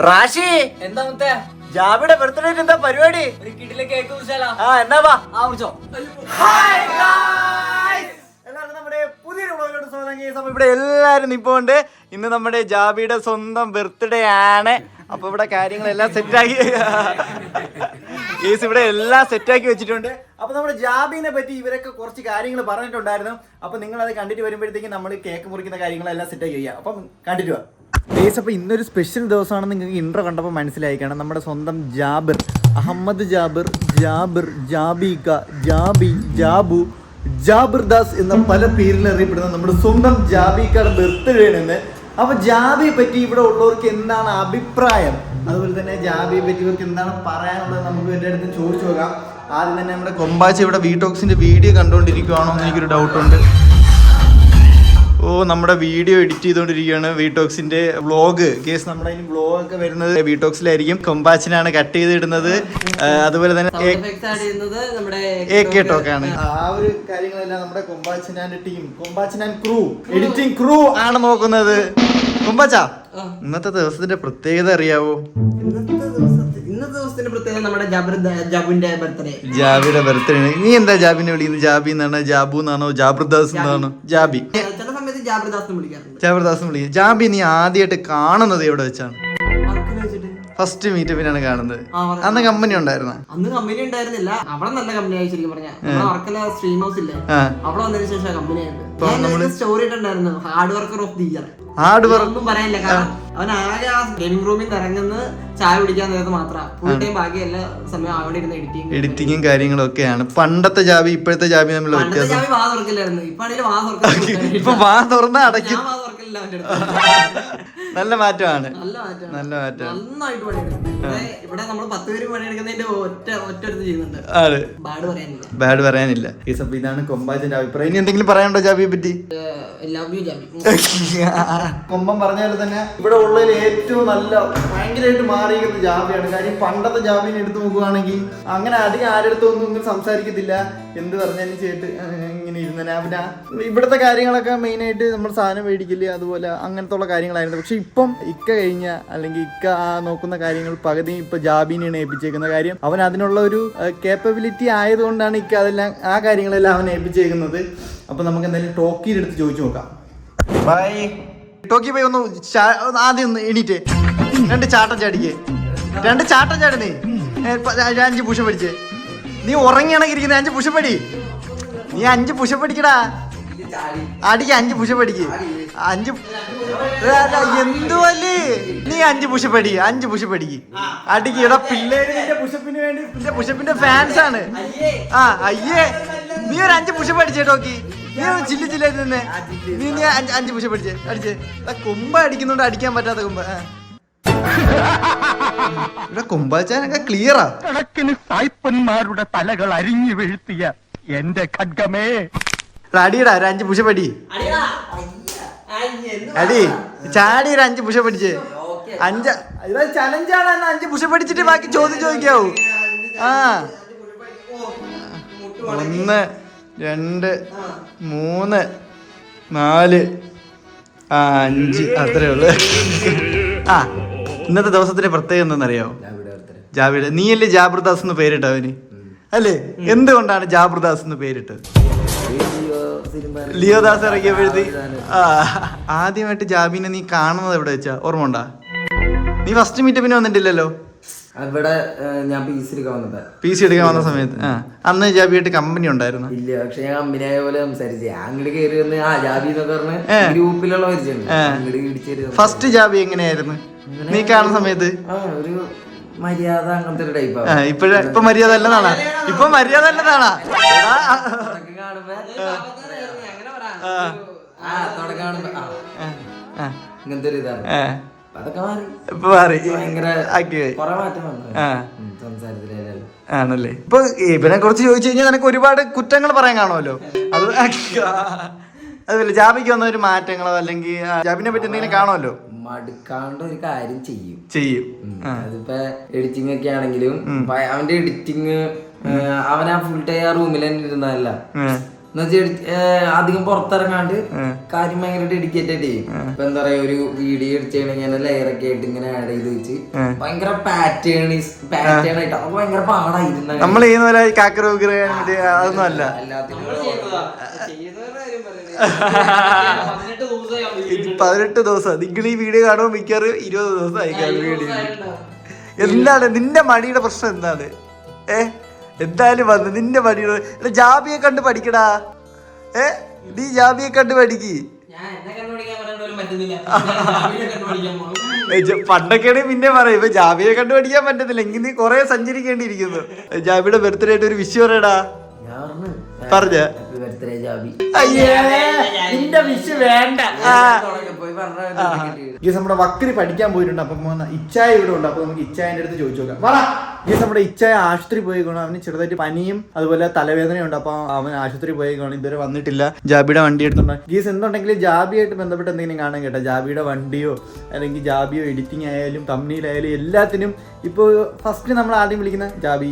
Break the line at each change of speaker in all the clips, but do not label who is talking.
റാഷി
എന്താ മുത്തേ
ജാബിയുടെ ബർത്ത്ഡേ എന്താ പരിപാടി?
ഒരു കിടിലെ കേക്ക് കുറിച്ചാലോ?
എന്നാ വാ
കുറിച്ചോ.
എല്ലാവർക്കും നമ്മുടെ പുതിയൊരു വ്ളോഗിലോട്ട് സ്വാഗതം. കേസ് അപ്പൊ ഇവിടെ എല്ലാരും നിപ്പോണ്ട്. ഇന്ന് നമ്മുടെ ജാബിയുടെ സ്വന്തം ബർത്ത്ഡേ ആണ്. അപ്പൊ ഇവിടെ കാര്യങ്ങളെല്ലാം സെറ്റാക്കി കേസ് ഇവിടെ എല്ലാം സെറ്റാക്കി വെച്ചിട്ടുണ്ട്. അപ്പൊ നമ്മുടെ ജാബിനെ പറ്റി ഇവരൊക്കെ കുറച്ച് കാര്യങ്ങൾ പറഞ്ഞിട്ടുണ്ടായിരുന്നു. അപ്പൊ നിങ്ങൾ അത് കണ്ടിട്ട് വരുമ്പോഴത്തേക്കും നമ്മൾ കേക്ക് മുറിക്കുന്ന കാര്യങ്ങളെല്ലാം സെറ്റാക്കി ചെയ്യാം. അപ്പം കണ്ടിട്ട് വാ കേസ്. അപ്പോൾ ഇന്നൊരു സ്പെഷ്യൽ ദിവസമാണെന്ന് നിങ്ങൾക്ക് ഇൻട്രോ കണ്ടപ്പോൾ മനസ്സിലായി കാണാം. നമ്മുടെ സ്വന്തം ജാബിർ, അഹമ്മദ് ജാബിർ, ജാബിർ, ജാബിക, ജാബി, ജാബു, ജാബിർ ദാസ് എന്ന പല പേരിൽ അറിയപ്പെടുന്ന നമ്മുടെ സ്വന്തം ജാബിക്കയുടെ ബർത്ത്ഡേ ആണ്. അപ്പോൾ ജാബിയെ പറ്റി ഇവിടെ ഉള്ളവർക്ക് എന്താണ് അഭിപ്രായം, അതുപോലെ തന്നെ ജാബിയെ പറ്റി ഇവർക്ക് എന്താണ് പറയാനുള്ളത് നമുക്ക് എൻ്റെ അടുത്ത് ചോദിച്ചു നോക്കാം. ആദ്യം തന്നെ നമ്മുടെ കൊമ്പാച്ച ഇവിടെ വീടോക്സിൻ്റെ വീഡിയോ കണ്ടുകൊണ്ടിരിക്കുവാണോ എന്ന് എനിക്കൊരു ഡൗട്ടുണ്ട്. നമ്മുടെ വീഡിയോ എഡിറ്റ് ചെയ്തുകൊണ്ടിരിക്കുകയാണ് വീടോക്സിന്റെ വ്ളോഗ്. കേസ് നമ്മുടെ അതിന് വ്ളോഗ് ഒക്കെ വരുന്നത് വീടോക്സിലായിരിക്കും. കൊമ്പാച്ചനാണ് കട്ട് ചെയ്തിടുന്നത്. അതുപോലെ തന്നെ ടോക്കാണ്. ആ ഒരു കാര്യങ്ങളെല്ലാം നമ്മുടെ കൊമ്പാച്ചനാന്റെ ടീം, കൊമ്പാച്ചനാൻ ക്രൂ, എഡിറ്റിംഗ് ക്രൂ ആണ് നോക്കുന്നത്. കൊമ്പാച്ച, ഇന്നത്തെ ദിവസത്തിന്റെ പ്രത്യേകത അറിയാവോ?
ഇന്നത്തെ ദിവസത്തിന്റെ പ്രത്യേകത നമ്മുടെ ജാബിന്റെ ബർത്ത്ഡേ.
ജാബിയുടെ ബർത്ത്ഡേ. നീ എന്താ ജാബിനെ വിളിക്കുന്നത്? ജാബി എന്നാണോ, ജാബു എന്നാണോ, ജാബിർദാസ് എന്നാണോ? ജാബി,
ചില സമയത്ത് ജാബിർദാസ് വിളിക്കാറുണ്ട്.
ജാബിർദാസ് വിളിക്കും. ജാബി നീ ആദ്യമായിട്ട് കാണുന്നത് എവിടെ വെച്ചാണ്? ഫസ്റ്റ് മീറ്റപ്പിനാണ് കാണുന്നത്. അന്ന് കമ്പനി ഉണ്ടായിരുന്ന?
അന്ന് കമ്പനി ഉണ്ടായിരുന്നില്ല. അവിടെ നല്ല കമ്പനി ആയി ശരിക്കും പറഞ്ഞാൽ. വർക്കല സ്ട്രീം ഹൗസ് ഇല്ലേ, അവിടെ വന്നതിന് ശേഷം കമ്പനി ആയിട്ട് സ്റ്റോറി ഇട്ടുണ്ടായിരുന്നു, hard worker of the year.
Hard work
ഒന്നും പറയാനില്ല, കാരണം അവൻ ആകെ ആ ഗെയിമിംഗ് റൂമിൽ ഇറങ്ങുന്ന ചായ കുടിക്കാൻ നേരത്ത് മാത്രം, ഫുൾ ടൈം ബാക്കി എല്ലാ സമയം അവിടെ ഇരുന്ന്
എഡിറ്റിങ്ങും കാര്യങ്ങളും ഒക്കെയാണ്. പണ്ടത്തെ ജാബി ഇപ്പോഴത്തെ ജാബി തമ്മിലുള്ള വ്യത്യാസം.
ജാബി വാ തുറക്കില്ലായിരുന്നു, ഇപ്പൊ വാ തുറക്കില്ല.
ഇപ്പൊ വാ തുറന്ന് അടയ്ക്കും.
വാ തുറക്കില്ല.
നല്ല മാറ്റമാണ്.
നല്ല മാറ്റം. നന്നായിട്ട് പണിയെടുക്കും. ഇവിടെ നമ്മൾ 10 പേര് പണിയെടുക്കുന്നതിന്റെ ഒറ്റ ചെയ്യുന്നുണ്ട്.
ബാഡ് പറയാനില്ല. ഇതാണ് കൊമ്പാച്ചന്റെ അഭിപ്രായം. ഇനി എന്തെങ്കിലും പറയാനുണ്ടോ ജാബിയെ പറ്റി? കൊമ്പം പറഞ്ഞ പോലെ തന്നെ ഇവിടെ ഉള്ളതിൽ ഏറ്റവും നല്ല ഭയങ്കരമായിട്ട് മാറിയിരിക്കുന്ന ജാബിയാണ്. കാര്യം പണ്ടത്തെ ജാബിനെ എടുത്ത് നോക്കുകയാണെങ്കിൽ അങ്ങനെ അധികം ആരെടുത്തൊന്നും ഒന്നും സംസാരിക്കത്തില്ല. എന്ത് പറഞ്ഞാലും ചേട്ട് ഇങ്ങനെ ഇരുന്ന പിന്നെ ഇവിടുത്തെ കാര്യങ്ങളൊക്കെ മെയിനായിട്ട് നമ്മൾ സാധനം മേടിക്കില്ല, അതുപോലെ അങ്ങനത്തെ ഉള്ള കാര്യങ്ങളായിരുന്നു. പക്ഷെ ഇപ്പം ഇക്ക കഴിഞ്ഞ അല്ലെങ്കിൽ ഇക്ക നോക്കുന്ന കാര്യങ്ങൾ പകുതി ഇപ്പൊ ജാബിനെയാണ് ഏൽപ്പിച്ചേക്കുന്ന. കാര്യം അവൻ അതിനുള്ള ഒരു കേപ്പബിലിറ്റി ആയതുകൊണ്ടാണ് ഇക്ക അതെല്ലാം ആ കാര്യങ്ങളെല്ലാം അവൻ ഏൽപ്പിച്ചേക്കുന്നത്. അപ്പൊ നമുക്ക് എന്തായാലും ടോക്കിയുടെ അടുത്ത് ചോദിച്ചു നോക്കാം. ബൈ ടോക്കി ബൈ, ഒന്ന് ആദ്യം ഒന്ന് എണീറ്റ് 2 ചാട്ടം ചാടിക്കേ. 2 ചാട്ടം ചാടുന്നേ. 5 പുഷപ്പ് അടിച്ചേ. നീ ഉറങ്ങിയാണെങ്കിൽ ഇരിക്കുന്നത് 5 പുഷപ്പ് അടി. നീ 5 പുഷപ്പ് അടിക്കടാ. അടിക്ക് 5 പുഷപ്പ് അടിക്ക്. 5 എന്തുവല്ലേ നീ 5 പുഷപ്പ് അടി. 5 പുഷപ്പ് അടിക്ക്. അടിക്ക്. എടാ പിള്ളേര് നിന്റെ പുഷപ്പിന് വേണ്ടി, നിന്റെ പുഷപ്പിന്റെ ഫാൻസ് ആണ്. അയ്യേ നീ ഒരു 5 പുഷപ്പ് അടിച്ചേ ടോക്കി. നീ ചില്ലി ചില്ലായിട്ട് നിന്നെ. നീ 5 പുഷപ്പ് അടിച്ചേ. അടിച്ചേ. കൊമ്പ അടിക്കുന്നുണ്ട്, അടിക്കാൻ പറ്റാത്ത കൊമ്പ. ഇവിടെ കൊമ്പാച്ചാനൊക്കെ ക്ലിയറാ.
കണക്കിന് സായിപ്പന്മാരുടെ തലകൾ അരിഞ്ഞു വീഴ്ത്തിയ എന്റെ ഖഡ്ഗമേ.
അടിയടാ, ഒരു 5 പുഷപ്പ് അടി. അടി ചാടി ഒരു 5 പുഷപ്പ് അടിച്ച്. 5 ചലഞ്ചാണ്. 5 പുഷപ്പ് അടിച്ചിട്ട് ബാക്കി ചോദ്യം ചോദിക്കാവൂ. 1 2 3 4 5 അത്രേ ഉള്ളു. ഇന്നത്തെ ദിവസത്തിന്റെ പ്രത്യേകത എന്താണെന്നറിയാവോ? ജാബിയുടെ. നീയല്ലേ ജാബിർദാസ് എന്ന് പേരിട്ട അവന് അല്ലേ? എന്തുകൊണ്ടാണ് ജാബിർദാസ് എന്ന് പേരിട്ടത്? ലിയോദാസ് ഇറങ്ങിയപ്പോഴത്തെ ആദ്യമായിട്ട് ജാബിനെ നീ കാണുന്നത് എവിടെ വെച്ചാ ഓർമ്മ ഉണ്ടാ? നീ ഫസ്റ്റ് മീറ്റപ്പിന് വന്നിട്ടില്ലല്ലോ.
ഇവിടെ ഞാൻ പി സി
എടുക്കാൻ വന്ന സമയത്ത് അന്ന് ജാബിയായിട്ട് കമ്പനി ഉണ്ടായിരുന്നു?
ഇല്ല, പക്ഷെ ഞാൻ കമ്പനിയായ പോലെ സംസാരിച്ചു. അങ്ങോട്ട് കയറി വന്ന് ജാബി എന്നൊക്കെ പറഞ്ഞ് ഗ്രൂപ്പിലുള്ള പരിചയം.
ഫസ്റ്റ് ജാബി എങ്ങനെയായിരുന്നു നീ കാണുന്ന സമയത്ത്?
ഒരു മര്യാദ, അങ്ങനത്തെ ഒരു ടൈപ്പ്.
ഇപ്പൊ മര്യാദ അല്ലതാണാ? ഇപ്പൊ മര്യാദ അല്ലതാണാ?
ഇങ്ങനത്തെ ഒരു ഇതാണ്.
ആണല്ലേ? ഇപ്പൊ ഇവനെ കുറിച്ച് ചോദിച്ചു കഴിഞ്ഞാൽ നിനക്ക് ഒരുപാട് കുറ്റങ്ങൾ പറയാൻ കാണുമല്ലോ. അതുപോലെ ജാബിക്ക് വന്ന ഒരു മാറ്റങ്ങളോ അല്ലെങ്കിൽ ജാബിനെ പറ്റി എന്തെങ്കിലും കാണുമല്ലോ?
മടുക്കാണ്ട് ഒരു കാര്യം ചെയ്യും. അതിപ്പോ എഡിറ്റിംഗ് ഒക്കെ ആണെങ്കിലും അവന്റെ എഡിറ്റിംഗ് അവനാ ഫുൾ ടൈം ആ റൂമിൽ തന്നെ ഇരുന്നതല്ല.
അധികം പുറത്തിറങ്ങാണ്ട് കാര്യം ഭയങ്കര ഡെഡിക്കേറ്റഡ് ചെയ്യും. ഇപ്പൊ എന്താ പറയാ, ഒരു വീഡിയോ എടുത്തിങ്ങനെ ലെയറൊക്കെ ആയിട്ട് ഇങ്ങനെ ആഡ് ചെയ്ത് വെച്ച് ഭയങ്കര പാറ്റേൺ ആയിട്ട് അപ്പൊ ഭയങ്കര പാടായിരുന്നു.
നമ്മൾ ചെയ്യുന്ന പോലെ അതൊന്നും അല്ല.
എല്ലാത്തിനും
18 ദിവസം നിങ്ങൾ ഈ വീഡിയോ കാണുമ്പോൾ മിക്കവാറും 20 ദിവസം ആയിക്കാണ് വീഡിയോ. എന്താണ് നിന്റെ മടിയുടെ പ്രശ്നം? എന്താണ് എന്തായാലും വന്ന് നിന്റെ മടിയുടെ ജാബിയെ കണ്ട് പഠിക്കടാ. നീ ജാബിയെ കണ്ട് പഠിക്ക്. പണ്ടൊക്കെയാണ് പിന്നെ പറയും ഇപ്പൊ ജാബിയെ കണ്ട് പഠിക്കാൻ പറ്റത്തില്ല, എങ്കിൽ നീ കൊറേ സഞ്ചരിക്കേണ്ടിയിരിക്കുന്നു. ജാബിയുടെ ബർത്ത്ഡേ ആയിട്ട് ഒരു വിഷ് പറയടാ. പറഞ്ഞ നിന്റെ വിഷ് വേണ്ട. നമ്മുടെ വക്രി പഠിക്കാൻ പോയിട്ടുണ്ട്. അപ്പം ഇച്ചായ ഇവിടെ ഉണ്ട്. അപ്പൊ നമുക്ക് ഇച്ചായന്റെ അടുത്ത് ചോദിച്ചു നോക്കാം. നമ്മുടെ ഇച്ചായ ആശുപത്രി പോയിക്കോണം. അവന് ചെറുതായിട്ട് പനിയും അതുപോലെ തലവേദനയുണ്ട്. അപ്പൊ അവൻ ആശുപത്രി പോയിക്കോണം. ഇതുവരെ വന്നിട്ടില്ല. ജാബിയുടെ വണ്ടി എടുത്തുണ്ടോ ഗീസ്? എന്തുണ്ടെങ്കിലും ജാബിയായിട്ട് ബന്ധപ്പെട്ട് എന്തെങ്കിലും കാണാൻ കേട്ടോ. ജാബിയുടെ വണ്ടിയോ അല്ലെങ്കിൽ ജാബിയോ എഡിറ്റിംഗ് ആയാലും തമ്മിലായാലും എല്ലാത്തിനും ഇപ്പോൾ ഫസ്റ്റ് നമ്മൾ ആദ്യം വിളിക്കുന്ന ജാബി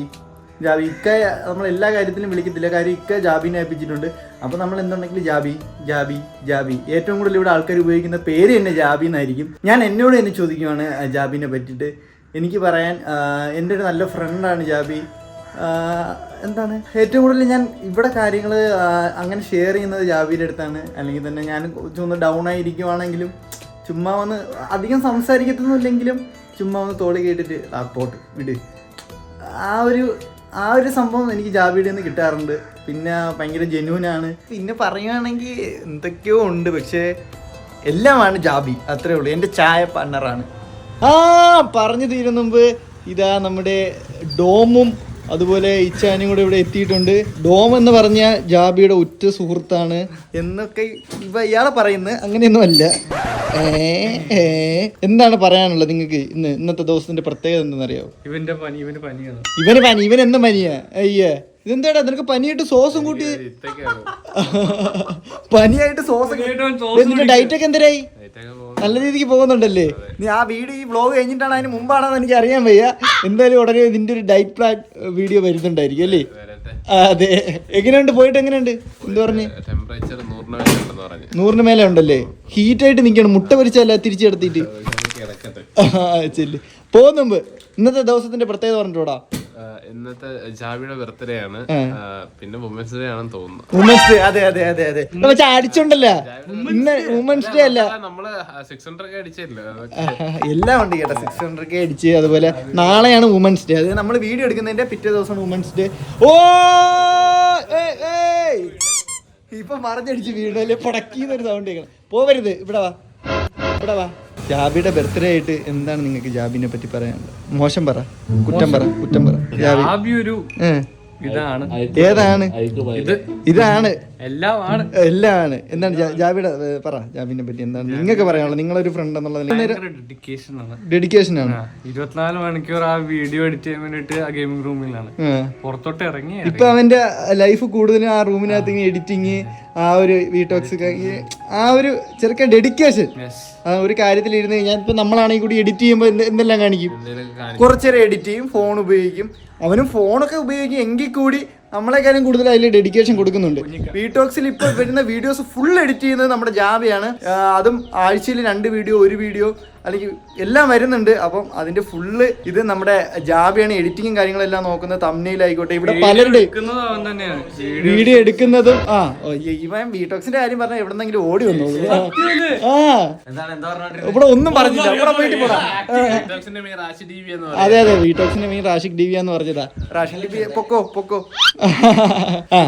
ഇക്ക. നമ്മൾ എല്ലാ കാര്യത്തിലും വിളിക്കത്തില്ല, കാര്യം ഇക്ക ജാബിനെ ഏൽപ്പിച്ചിട്ടുണ്ട്. അപ്പോൾ നമ്മൾ എന്തുണ്ടെങ്കിലും ജാബി ഏറ്റവും കൂടുതൽ ഇവിടെ ആൾക്കാർ ഉപയോഗിക്കുന്ന പേര് തന്നെ ജാബി എന്നായിരിക്കും. ഞാൻ എന്നോട് തന്നെ ചോദിക്കുവാണ് ജാബിനെ പറ്റിയിട്ട്. എനിക്ക് പറയാൻ എൻ്റെ ഒരു നല്ല ഫ്രണ്ടാണ് ജാബി. എന്താണ് ഏറ്റവും കൂടുതൽ ഞാൻ ഇവിടെ കാര്യങ്ങൾ അങ്ങനെ ഷെയർ ചെയ്യുന്നത് ജാബിയുടെ അടുത്താണ്. അല്ലെങ്കിൽ തന്നെ ഞാൻ ഒന്ന് ഡൗൺ ആയിരിക്കുവാണെങ്കിലും ചുമ്മാ വന്ന് അധികം സംസാരിക്കത്തൊന്നുമില്ലെങ്കിലും ചുമ്മാ ഒന്ന് തോളി കേട്ടിട്ട് പോട്ട് വിട്, ആ ഒരു സംഭവം എനിക്ക് ജാബിയുടെ നിന്ന് കിട്ടാറുണ്ട്. പിന്നെ ഭയങ്കര ജെന്യൂനാണ്. പിന്നെ പറയുകയാണെങ്കിൽ എന്തൊക്കെയോ ഉണ്ട്, പക്ഷേ എല്ലാമാണ് ജാബി. അത്രേ ഉള്ളൂ. എൻ്റെ ചായ പണ്ണറാണ്. പറഞ്ഞു തീരും മുമ്പ് ഇതാ നമ്മുടെ ഡോമും അതുപോലെ ഇച്ചാനും കൂടെ ഇവിടെ എത്തിയിട്ടുണ്ട്. ഡോം എന്ന് പറഞ്ഞ ജാബിയുടെ ഉറ്റ സുഹൃത്താണ് എന്നൊക്കെ ഇയാളെ പറയുന്നത്. അങ്ങനെയൊന്നും അല്ല. എന്താണ് പറയാനുള്ളത് നിങ്ങൾക്ക്? ഇന്നത്തെ ദിവസത്തിന്റെ പ്രത്യേകത എന്താണെന്നറിയാവോ? ഇവന് പനി. ഇവൻ എന്താ പനിയാ? അയ്യേ, ഇതെന്താടാ നിനക്ക് പനിയായിട്ട് സോസും കൂട്ടി? പനിയായിട്ട് സോസ്. നിന്റെ ഡയറ്റ് ഒക്കെ എന്തരായി? നല്ല രീതിക്ക് പോകുന്നുണ്ടല്ലേ? നീ ആ വീഡിയോ ഈ വ്ളോഗ് കഴിഞ്ഞിട്ടാണ് അതിന് മുമ്പാണെന്ന് എനിക്ക് അറിയാൻ വയ്യ. എന്തായാലും ഉടനെ ഇതിന്റെ ഒരു ഡയറ്റ് പ്ലാൻ വീഡിയോ വരുന്നുണ്ടായിരിക്കും അല്ലേ? അതെ. എങ്ങനെയുണ്ട്? പോയിട്ട് എങ്ങനെയുണ്ട്? എന്ത് പറഞ്ഞു? 100 മേലെ ഉണ്ടല്ലേ? ഹീറ്റായിട്ട് നിൽക്കണം. മുട്ട പൊരിച്ചല്ല തിരിച്ചെടുത്തിട്ട് ചെല്ല്. പോകുന്നുമ്പ് ഇന്നത്തെ ദിവസത്തിന്റെ പ്രത്യേകത പറഞ്ഞിട്ടോടാ.
ഇന്നത്തെ ജാബിയുടെ ബർത്ത്ഡേ ആണ്. പിന്നെ വുമൻസ് ഡേ ആണെന്ന് തോന്നുന്നു.
Women's day. അതെ. പക്ഷെ അടിച്ചോണ്ടല്ലോ ഇന്ന് വുമൻസ് ഡേ അല്ല.
നമ്മള് 600 അടിച്ചല്ലോ.
എല്ലാം ഉണ്ട് കേട്ടോ. 600 അടിച്ച്. അതുപോലെ നാളെയാണ് വുമൻസ് ഡേ. അത് നമ്മൾ വീഡിയോ എടുക്കുന്നതിന്റെ പിറ്റേ ദിവസമാണ് വുമൻസ് ഡേ. ഇപ്പൊ മറിഞ്ഞടിച്ച് വീടല്ലേ പൊടക്കിന്നൊരു സൗണ്ട് കേൾക്കണം. പോവരുത്. ഇവിടെ വാ. ജാബിയുടെ ബർത്ത്ഡേ ആയിട്ട് എന്താണ് നിങ്ങൾക്ക് ജാബിനെ പറ്റി പറയാനുള്ളത്? മോശം പറ, കുറ്റം പറ. ജാബി ഒരു ഇതാണ്. ഏതാണ്? ഇതാണ് എല്ലാം. എന്താണ് ജാബിയുടെ പറ. ജാബിനെ പറ്റി എന്താണ് നിങ്ങൾക്ക് പറയാനുള്ളത്? നിങ്ങളൊരു ഫ്രണ്ട് എന്നുള്ളത് ഡെഡിക്കേഷൻ ആണ്.
24 മണിക്കൂർ ആ വീഡിയോ എഡിറ്റ് ചെയ്യാൻ വേണ്ടിട്ട് ആ ഗെയിമിംഗ് റൂമിലാണ് പുറത്തോട്ട് ഇറങ്ങി.
ഇപ്പൊ അവന്റെ ലൈഫ് കൂടുതലും ആ റൂമിനകത്ത് എഡിറ്റിങ്, ആ ഒരു വീട്ടോക്സ്, ആ ഒരു ചെറുക്കൻ ഡെഡിക്കേഷൻ. ഒരു കാര്യത്തിൽ ഇരുന്ന് കഴിഞ്ഞാൽ ഇപ്പൊ നമ്മളാണെങ്കിൽ കൂടി എഡിറ്റ് ചെയ്യുമ്പോൾ എന്തെല്ലാം കാണിക്കും? കുറച്ചേരം എഡിറ്റ് ചെയ്യും, ഫോൺ ഉപയോഗിക്കും. അവനും ഫോണൊക്കെ ഉപയോഗിക്കും. എങ്കിൽ കൂടി നമ്മളെക്കാളും കൂടുതൽ അതിൽ ഡെഡിക്കേഷൻ കൊടുക്കുന്നുണ്ട്. വീട്ടോക്സിൽ ഇപ്പോൾ വരുന്ന വീഡിയോസ് ഫുൾ എഡിറ്റ് ചെയ്യുന്നത് നമ്മുടെ ജാബിയാണ്. അതും ആഴ്ചയിൽ 2 വീഡിയോ, 1 വീഡിയോ അല്ലെങ്കിൽ എല്ലാം വരുന്നുണ്ട്. അപ്പം അതിന്റെ ഫുള്ള് ഇത് നമ്മുടെ ജാബിയാണ്. എഡിറ്റിങ്ങും കാര്യങ്ങളെല്ലാം നോക്കുന്നത്. തംബ്നെയിലായിക്കോട്ടെ, ഇവിടെ പലരുടെ വീഡിയോ എടുക്കുന്നതും. ഇവൻ വീട്ടോക്സിന്റെ കാര്യം പറഞ്ഞാൽ എവിടെന്നെങ്കിലും ഓടി വന്നു. ഇവിടെ ഒന്നും പറഞ്ഞില്ല. ഇവിടെ പോയിട്ട് പോടാ. അതെ, വീട്ടോക്സിന്റെ മെയിൻ റാഷിക് ഡിവി എന്ന് പറഞ്ഞതാ. റാഷിക് ഡിവി പൊക്കോ.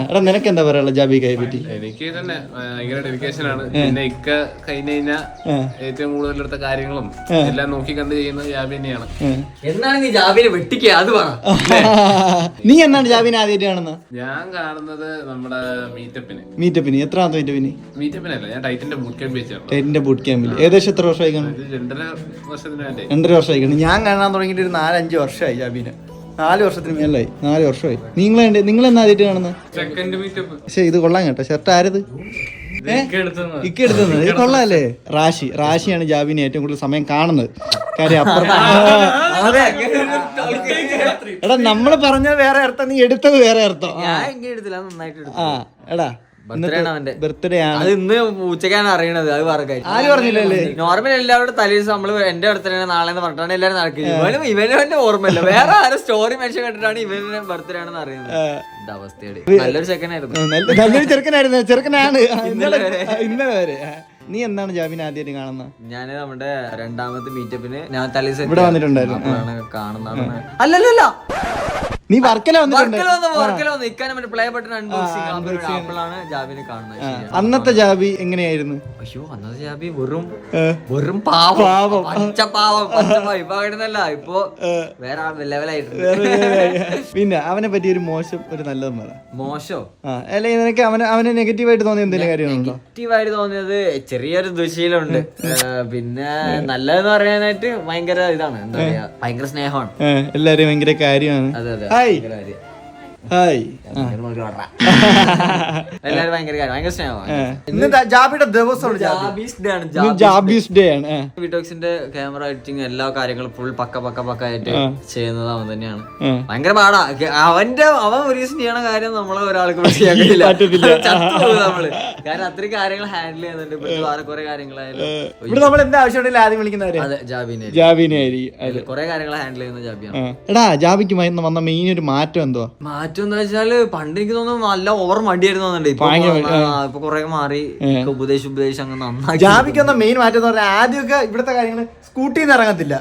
എടാ നിനക്ക് എന്താ പറയാ ജാബി കൈ പറ്റി?
എനിക്ക് തന്നെ ഭയങ്കര ഡെഡിക്കേഷൻ ആണ്. പിന്നെ ഇക്ക കഴിഞ്ഞ ഏറ്റവും കൂടുതൽ എടുത്ത കാര്യങ്ങളും എല്ലാം നോക്കി കണ്ട് ചെയ്യുന്നത് ജാബി തന്നെയാണ്.
എന്താണ് നീ ജാബിനെ വെട്ടിക്കുക? അത് പറ.
നീ എന്നാണ് ജാബിനെ ആദ്യമായിട്ട് കാണുന്നത്?
ഞാൻ കാണുന്നത് നമ്മുടെ മീറ്റപ്പിന്.
എത്രാമത്തെ
മീറ്റപ്പിനല്ല, ഞാൻ ടൈറ്റിന്റെ ബൂട്ട് ക്യാമ്പ് വെച്ചാണ്.
ടൈറ്റിന്റെ ബൂട്ട് ക്യാമ്പിൽ ഏകദേശം എത്ര വർഷമായി കാണും?
2.5 വർഷത്തിന് വേണ്ടി.
2.5 വർഷമായി കാണും. ഞാൻ കാണാൻ തുടങ്ങിയിട്ട് ഒരു 4-5 വർഷമായി ജാബിനെ. 4 വർഷത്തിന് മേലായി. 4 വർഷമായി. നിങ്ങളെന്നാ ആദ്യമായിട്ട് കാണുന്നത്? പക്ഷെ ഇത് കൊള്ളാൻ കേട്ടോ. ഷർട്ട് ആരത്? ഇക്ക എടുത്തത്. ഇത് കൊള്ളാല്ലേ? റാഷിയാണ് ജാബിനെ ഏറ്റവും കൂടുതൽ സമയം കാണുന്നത്. കാര്യം അപ്പുറത്ത്. എടാ നമ്മള് പറഞ്ഞത് വേറെ അർത്ഥം, നീ എടുത്തത് വേറെ അർത്ഥം. എടാ ബർത്ത്ഡേ ആണ്.
അത് ഇന്ന് ഉച്ചക്കാണ് അറിയണത്. അത് വേറെ കാര്യം.
ആരും പറഞ്ഞില്ലല്ലേ?
നോർമൽ എല്ലാവരുടെ തലേദിവസം നമ്മള് എന്റെ ബർത്ത്ഡേ നാളെ പറഞ്ഞിട്ടാണ് എല്ലാവരും നടക്കുന്നത്. ഇവനെ ഓർമ്മയില്ല, വേറെ ആരും സ്റ്റോറി മെൻഷൻ കണ്ടിട്ടാണ് ഇവന്റെ ബർത്ത്ഡേ ആണെന്ന് അറിയുന്നത്. അവസ്ഥയാണ്. നല്ലൊരു ചെക്കനായിരുന്നു.
നല്ലൊരു ചെറുക്കനാണ് ഇന്നലെ വരെ. നീ എന്താണ് ജാബിനെ ആദ്യമായിട്ട് കാണുന്നത്?
ഞാൻ നമ്മുടെ രണ്ടാമത്തെ മീറ്റപ്പിന് ഞാൻ തലേദിവസം
ഇവിടെ വന്നിട്ടുണ്ടായിരുന്നു.
കാണുന്നതാണ്. അല്ലല്ല,
നീ വർക്കല വന്നിട്ടുണ്ട്.
പ്ലേ ബട്ടൺ അൺബോക്സിംഗ് അപ്പോഴാണ് ജാബിനെ കാണുന്നത്.
അന്നത്തെ ജാബി എങ്ങനെയായിരുന്നു?
അയ്യോ, അന്നത്തെ ജാബി വെറും പാവം. ഇപ്പൊ ആയിരുന്നല്ല, ഇപ്പൊ വേറെ ലെവലായിട്ട്.
പിന്നെ അവനെ പറ്റി ഒരു മോശം ഒരു നല്ലതും പറ.
മോശോ?
അല്ലെങ്കിൽ നിനക്ക് അവന് നെഗറ്റീവായിട്ട് തോന്നിയ എന്തെങ്കിലും കാര്യങ്ങളുണ്ടോ?
നെഗറ്റീവായിട്ട് തോന്നിയത് ചെറിയൊരു ദുശീലമുണ്ട്. പിന്നെ നല്ലതെന്ന് പറയാനായിട്ട് ഭയങ്കര ഇതാണ്, എന്താ പറയാ, ഭയങ്കര സ്നേഹമാണ്.
എല്ലാരും ഭയങ്കര കാര്യമാണ്.
അതെ അതെ,
ഹായ് ഹായ്.
എല്ലാരും ഭയങ്കര ഭയങ്കര സ്നേഹമാണ്.
ഇന്ന് ജാബിയുടെ ദിവസമാണ്. ജാബീസ് ഡേ ആണ്.
വിറ്റോക്സിന്റെ ക്യാമറ എഡിറ്റിംഗ് എല്ലാ കാര്യങ്ങളും ഫുൾ പക്ക ആയിട്ട് ചെയ്യുന്നത് അവൻ തന്നെയാണ്. ഭയങ്കര പാടാ. അവൻ ഒരു ദിവസം ചെയ്യണ കാര്യം നമ്മളെ ഒരാൾക്ക് ചെയ്യാൻ കഴിയില്ല, നമ്മള്. കാരണം അത്രയും കാര്യങ്ങൾ ഹാൻഡിൽ ചെയ്യുന്നുണ്ട്. ഇപ്പൊ വേറെ കുറെ കാര്യങ്ങളായാലും
ഇവിടെ നമ്മൾ എന്താ ആവശ്യമുണ്ടെങ്കിലും ആദ്യം വിളിക്കുന്നവരെ
അതെ ജാബിനെ കുറെ കാര്യങ്ങൾ ഹാൻഡിൽ ചെയ്യുന്ന ജാബിയാണ്.
എടാ, ജാബിക്ക് വന്ന മെയിൻ ഒരു മാറ്റം എന്തുവാ?
മാറ്റം എന്താ വെച്ചാല് പണ്ട് എനിക്ക് തോന്നുന്നു നല്ല ഓവർ മടിയായിരുന്നു തോന്നുന്നുണ്ട്. ഇപ്പൊ കുറെ മാറി, ഉപദേശം അങ്ങ് നന്നായി.
ജാബിക്ക് വന്ന മെയിൻ മാറ്റം എന്ന് പറഞ്ഞാൽ ആദ്യമൊക്കെ ഇവിടുത്തെ കാര്യങ്ങൾ സ്കൂട്ടിയിൽ നിന്ന് ഇറങ്ങത്തില്ല.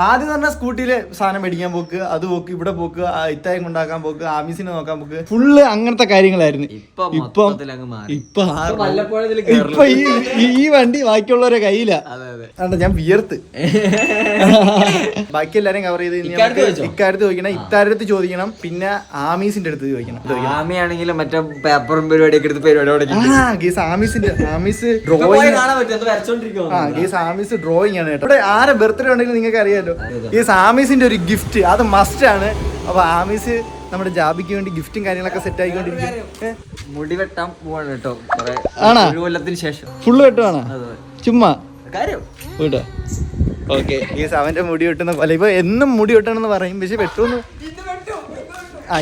ആദ്യം പറഞ്ഞാൽ സ്കൂട്ടിയില് സാധനം മേടിക്കാൻ പോക്ക്, അത് പോക്ക്, ഇവിടെ പോക്ക്, ഇത്തായം കൊണ്ടാക്കാൻ പോക്ക്, ആമീസിനെ നോക്കാൻ പോക്ക്, ഫുള്ള് അങ്ങനത്തെ കാര്യങ്ങളായിരുന്നു. ഇപ്പൊ ഈ വണ്ടി ബാക്കിയുള്ളവരെ കയ്യിലാ. ഞാൻ വിയർത്ത് ബാക്കി എല്ലാരും കവർ ചെയ്ത് ഇക്കാര്യത്ത് ചോദിക്കണം, ഇത്താരത്ത് ചോദിക്കണം, പിന്നെ ആമീസിന്റെ അടുത്ത് ചോദിക്കണം.
ആമിയാണെങ്കിലും മറ്റേ പേപ്പറും പരിപാടിയൊക്കെ എടുത്ത്
ആമീസ് ഡ്രോയിങ് ആണ് കേട്ടോ. ഇവിടെ ആരെ ബർത്ത്ഡേ ഉണ്ടെങ്കിലും നിങ്ങൾക്ക് അറിയാലോ, ഈ ആമീസിന്റെ ഒരു ഗിഫ്റ്റ് അത് മസ്റ്റ് ആണ്. അപ്പൊ ആമീസ് നമ്മുടെ ജാബിക്ക് വേണ്ടി ഗിഫ്റ്റും കാര്യങ്ങളൊക്കെ സെറ്റ് ആയിക്കൊണ്ടിരിക്കും.
മുടി വെട്ടാൻ പോവാണ് കേട്ടോ,
ആണോ?
ഒരു കൊല്ലത്തിന് ശേഷം
ഫുള്ള് വെട്ടുവാണോ? ചുമ്മാ
കാര്യം
വീട്ടോ. ഓക്കെ, ഈ അവന്റെ മുടി വെട്ടുന്ന പോലെ ഇപ്പൊ എന്നും മുടി വെട്ടണമെന്ന് പറയും, പക്ഷെ വെട്ടൂന്ന്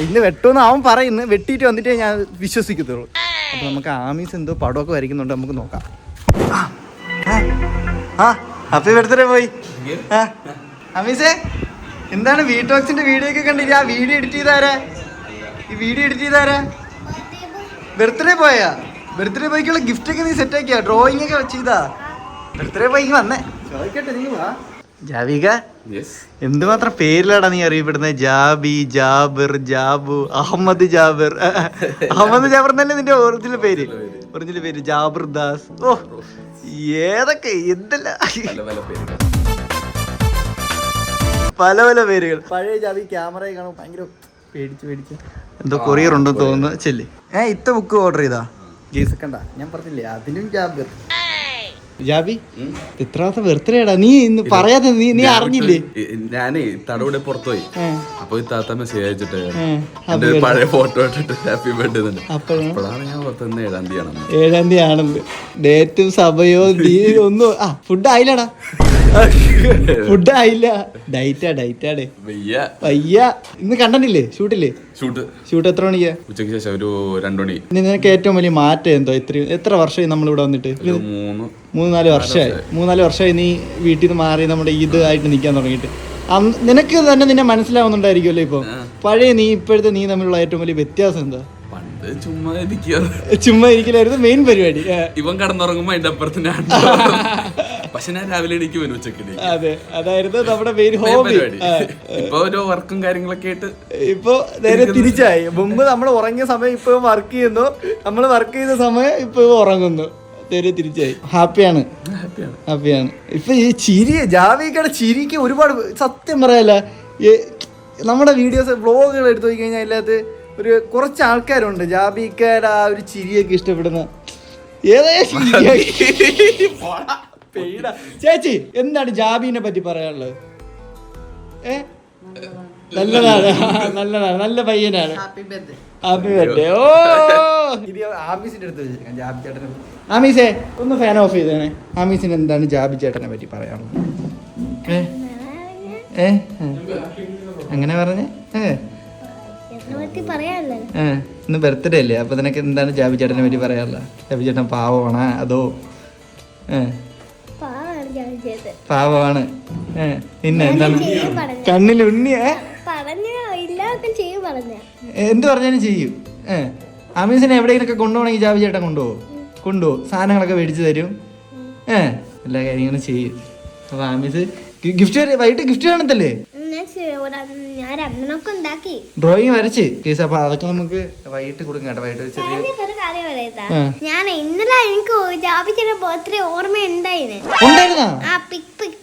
ഇന്ന് വെട്ടുമെന്ന് അവൻ പറയുന്നു. വെട്ടിയിട്ട് വന്നിട്ടേ ഞാൻ വിശ്വസിക്കത്തുള്ളൂ. അപ്പൊ നമുക്ക് ആമീസ് എന്തോ പടമൊക്കെ വരയ്ക്കുന്നുണ്ട്, നമുക്ക് നോക്കാം. ഹാപ്പി ബർത്ത്ഡേ പോയി. ആമീസേ, എന്താണ് വീട്ടോക്സിന്റെ വീഡിയോ ഒക്കെ കണ്ടില്ല? ആ വീഡിയോ എഡിറ്റ് ചെയ്താരാ? ഈ വീഡിയോ എഡിറ്റ് ചെയ്താരാ? ബർത്ത്ഡേ പോയാ? ബർത്ത്ഡേ പോയിക്കുള്ള ഗിഫ്റ്റ് ഒക്കെ നീ സെറ്റ് ആക്കിയാ? ഡ്രോയിങ് ഒക്കെ ചെയ്താ? ബർത്ത്ഡേ പോയി വന്നേ. ചോദിക്കട്ടെ, നീ വാ. ജാബിക, എന്തുമാത്രം പേരിലാടാ നീ അറിയപ്പെടുന്നത്? ജാബി, ജാബിർ, ജാബു, അഹമ്മദ് ജാബിർ. അഹമ്മദ് ജാബിർ എന്നല്ലേ നിന്റെ ഒറിജിനൽ പേര്? ജാബിർ ദാസ്. ഓ, ഏതൊക്കെ എന്തല്ല പല പല പേരുകൾ. പഴയ ജാബി ക്യാമറയെ കാണുമ്പോൾ ഭയങ്കര പേടിച്ച് എന്തോ കൊറിയർ ഉണ്ടെന്ന് തോന്നുന്നു. ചെല്ലി ഇത്ത ബുക്ക് ഓർഡർ ചെയ്താ? കേസ് കണ്ട, ഞാൻ പറഞ്ഞില്ലേ അതിനും ജാബിർ. ജാബി, എത്രാമത്തെ ബർത്ത്ഡേ ആടാ? നീ ഇന്ന് പറയാതെ നീ അറിഞ്ഞില്ലേ?
ഞാനേ തടവിടെ പുറത്തുപോയി, അപ്പൊ താത്ത മെസ്സേജ് അയച്ചിട്ട് എന്റെ പഴയ ഫോട്ടോ ഇട്ടിട്ട് ഹാപ്പി ബർത്ത്ഡേ തന്നെ. അപ്പോഴാണ് ഞാൻ പുറത്തുനിന്ന് 7ാം തീയതി ആണെന്ന്.
ഡേറ്റും സമയോ ഒന്നും ഫുഡ് ആയില്ലടാ. ഫുഡ് ആയില്ല. ഡൈറ്റാടേ വയ്യ. ഇന്ന് കണ്ടില്ലേ ഷൂട്ടില്ലേ? ഷൂട്ട് എത്ര മണിക്കാ?
ഉച്ചയ്ക്ക് ശേഷം ഒരു 2 മണി.
നിനക്ക് ഏറ്റവും വലിയ മാറ്റം എന്തോ? എത്ര വർഷമായി നമ്മളിവിടെ വന്നിട്ട്? 3-4 വർഷമായി നീ വീട്ടിൽ നിന്ന് മാറി നമ്മുടെ ഇതായിട്ട് നിൽക്കാൻ തുടങ്ങിയിട്ട്. നിനക്ക് തന്നെ നിന്നെ മനസ്സിലാവുന്നുണ്ടായിരിക്കുമല്ലോ ഇപ്പൊ. പഴയ നീ ഇപ്പോഴത്തെ നീ തമ്മിലുള്ള ഏറ്റവും വലിയ വ്യത്യാസം എന്താ?
പണ്ട് ചുമ്മാ
ഇരിക്കലായിരുന്നു മെയിൻ പരിപാടി.
ഇവൻ കടന്നുറങ്ങുമ്പോ അതിന്റെ അപ്പുറത്ത് ഞാൻ, പക്ഷെ ഞാൻ രാവിലെ എണീക്കും ഉച്ചക്ക്.
അതെ, അതായിരുന്നു നമ്മുടെ മെയിൻ ഹോബി.
ഇപ്പൊ ഒരു വർക്കും കാര്യങ്ങളൊക്കെ ആയിട്ട്
ഇപ്പൊ നേരെ തിരിച്ചായി. മുമ്പ് നമ്മൾ ഉറങ്ങിയ സമയം ഇപ്പൊ വർക്ക് ചെയ്യുന്നു, നമ്മൾ വർക്ക് ചെയ്ത സമയം ഇപ്പൊ ഉറങ്ങുന്നു. നേരെ തിരിച്ചായി. ഹാപ്പിയാണ്. ഇപ്പൊ ഈ ജാവിക്കയുടെ ചിരിക്ക് ഒരുപാട്, സത്യം പറയാല്ല, നമ്മുടെ വീഡിയോസ് വ്ളോഗുകൾ എടുത്തു നോക്കി കഴിഞ്ഞാൽ അതിനകത്ത് ഒരു കുറച്ച് ആൾക്കാരുണ്ട് ജാബിക്കയുടെ ആ ഒരു ചിരിയൊക്കെ ഇഷ്ടപ്പെടുന്ന. ചേച്ചി, എന്താണ് ജാബിനെ പറ്റി പറയാനുള്ളത്? നല്ലതാണ്, നല്ല പയ്യനാണ്. Happy birthday. ഓ, ആമീസിന്റെ അടുത്ത് വെച്ചിരിക്കാം ജാബി ചേട്ടനെ. ആമീസേ, ഒന്ന് ഫാൻ ഓഫ് ചെയ്തേനെ. ആമീസിന് എന്താണ് ജാബി ചേട്ടനെ പറ്റി പറയാനുള്ളത്? അങ്ങനെ പറഞ്ഞേ? ഇന്ന് ബർത്ത്ഡേ അല്ലേ, അപ്പൊ നിനക്ക് എന്താണ് ജാബി ചേട്ടനെ പറ്റി പറയാറില്ല? ജാബി ചേട്ടൻ പാവമാണ് അതോ പാവമാണ്? പിന്നെ എന്താണ് കണ്ണിൽ ഉണ്ണിയ എന്ത് പറഞ്ഞാലും ചെയ്യും. ആമീസിനെ എവിടെയെങ്കിലൊക്കെ കൊണ്ടുപോകണമെങ്കിൽ ജാബി ചേട്ടൻ കൊണ്ടുപോകും, സാധനങ്ങളൊക്കെ മേടിച്ചു തരും, എല്ലാ കാര്യങ്ങളും ചെയ്യും. അപ്പൊ ആമീസ് ഗിഫ്റ്റ് വൈകിട്ട് ഗിഫ്റ്റ് കാണത്തല്ലേ? ഡ്രോയിങ് വരച്ച് കേസ്. അപ്പൊ അതൊക്കെ നമുക്ക് വൈകിട്ട് കൊടുക്കാം കേട്ടോ. വൈകിട്ട് ചെറിയ
ഞാൻ ഇന്നലെ എനിക്ക് ജാബിച്ചേട്ടന്റെ ബർത്ത്ഡേ ഓർമ്മ
ഉണ്ടായിരുന്നോ?